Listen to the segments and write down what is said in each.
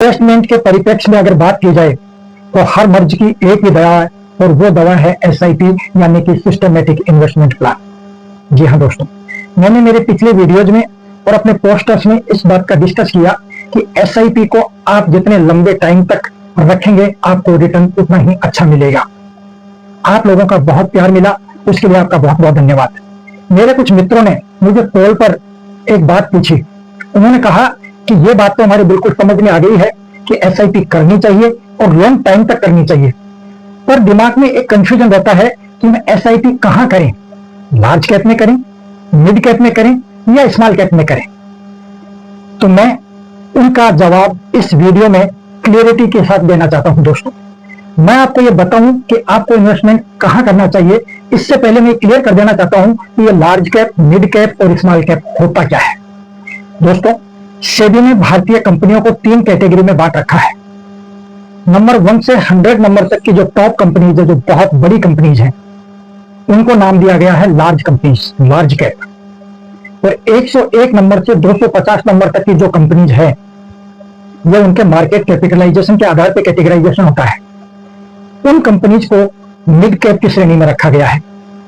Investment के परिप्रेक्ष्य में अगर बात की जाए तो हर मर्ज की एक ही दवा है और वो दवा है SIP यानी कि सिस्टमेटिक इन्वेस्टमेंट प्लान। जी हाँ दोस्तों, मैंने मेरे पिछले वीडियोज में और अपने पोस्टर्स में इस बात का डिस्कस किया कि SIP को आप जितने लंबे टाइम तक रखेंगे आपको रिटर्न उतना ही अच्छा मिलेगा। आप लोगों का बहुत प्यार मिला, उसके लिए आपका बहुत बहुत धन्यवाद। मेरे कुछ मित्रों ने मुझे कॉल पर एक बात पूछी। उन्होंने कहा कि ये बात तो हमारे बिल्कुल समझ में आ गई है कि SIP करनी चाहिए और लॉन्ग टाइम तक करनी चाहिए, पर दिमाग में एक कंफ्यूजन रहता है कि मैं SIP कहां करें, लार्ज कैप में करें, मिड कैप में करें या स्मॉल कैप में करें। तो मैं उनका जवाब इस वीडियो में क्लियरिटी के साथ देना चाहता हूं। दोस्तों, मैं आपको ये बताऊं कि आपको इन्वेस्टमेंट कहां करना चाहिए, इससे पहले मैं क्लियर कर देना चाहता हूं कि ये लार्ज कैप, मिड कैप और स्मॉल कैप होता क्या है। दोस्तों, सेबी ने भारतीय कंपनियों को 3 कैटेगरी में बांट रखा है। नंबर 1 से 100 नंबर तक की जो टॉप कंपनीज है, जो बहुत बड़ी कंपनीज हैं, उनको नाम दिया गया है लार्ज कंपनीज, लार्ज कैप। और 101 नंबर से 250 नंबर तक की जो कंपनीज है, ये उनके मार्केट कैपिटलाइजेशन के आधार पर कैटेगराइजेशन होता है। उन कंपनीज को मिड कैप की श्रेणी में रखा गया है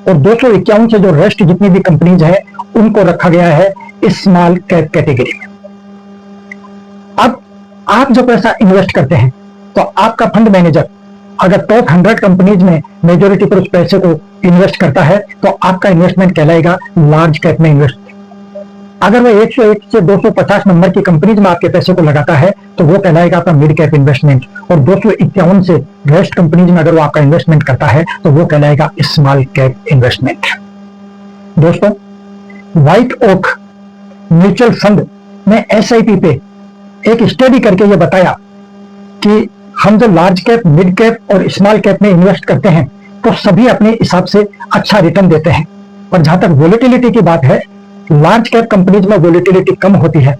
और 251 से जो रेस्ट जितनी भी कंपनीज है उनको रखा गया है स्मॉल कैप कैटेगरी में। अब आप जो पैसा इन्वेस्ट करते हैं तो आपका फंड मैनेजर अगर टॉप 100 कंपनीज में मेजोरिटी पर उस पैसे को इन्वेस्ट करता है तो आपका इन्वेस्टमेंट कहलाएगा लार्ज कैप में इन्वेस्ट। अगर वो 101 से 250 नंबर की कंपनीज में आपके पैसे को लगाता है तो वो कहलाएगा आपका मिड कैप इन्वेस्टमेंट, और 251 से रेस्ट कंपनीज में अगर वो आपका इन्वेस्टमेंट करता है तो वो कहलाएगा स्मॉल कैप इन्वेस्टमेंट। दोस्तों, व्हाइट ओक म्यूचुअल फंड ने SIP पे एक स्टडी करके ये बताया कि हम जो लार्ज कैप, मिड कैप और स्मॉल कैप में इन्वेस्ट करते हैं तो सभी अपने हिसाब से अच्छा रिटर्न देते हैं, पर जहां तक वोलेटिलिटी की बात है, लार्ज कैप कंपनीज में वोलेटिलिटी कम होती है।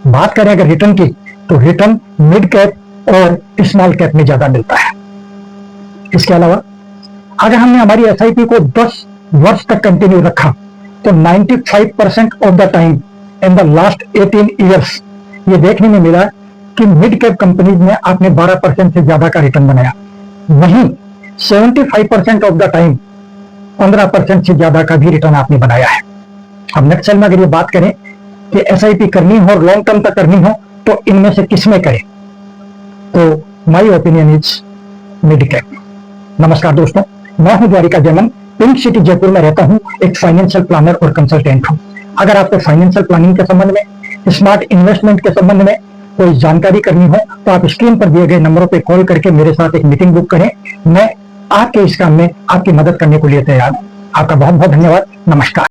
बात करें अगर रिटर्न की, तो रिटर्न मिड कैप और स्मॉल कैप में ज्यादा मिलता है। इसके अलावा अगर हमने हमारी SIP को 10 वर्ष तक कंटिन्यू रखा तो 95% of the time in the last 18 years ये देखने में मिला कि मिड कैप कंपनीज में आपने 12% से ज्यादा का रिटर्न बनाया, वहीं 75% ऑफ द टाइम 15% से ज्यादा का भी रिटर्न आपने बनाया है। अब नेक्स्ट साल में अगर ये बात करें कि SIP करनी हो और लॉन्ग टर्म तक करनी हो तो इनमें से किसमें करें, तो my opinion is mid cap. नमस्कार दोस्तों, मैं हूं द्वारिका जयमन, पिंक सिटी जयपुर में रहता हूं, एक फाइनेंशियल प्लानर और कंसल्टेंट हूं। अगर आपको फाइनेंशियल प्लानिंग के संबंध में, स्मार्ट इन्वेस्टमेंट के संबंध में कोई जानकारी करनी हो तो आप स्क्रीन पर दिए गए नंबरों पर कॉल करके मेरे साथ एक मीटिंग बुक करें। मैं आपके इस काम में आपकी मदद करने के लिए तैयार हूं। आपका बहुत बहुत धन्यवाद। नमस्कार।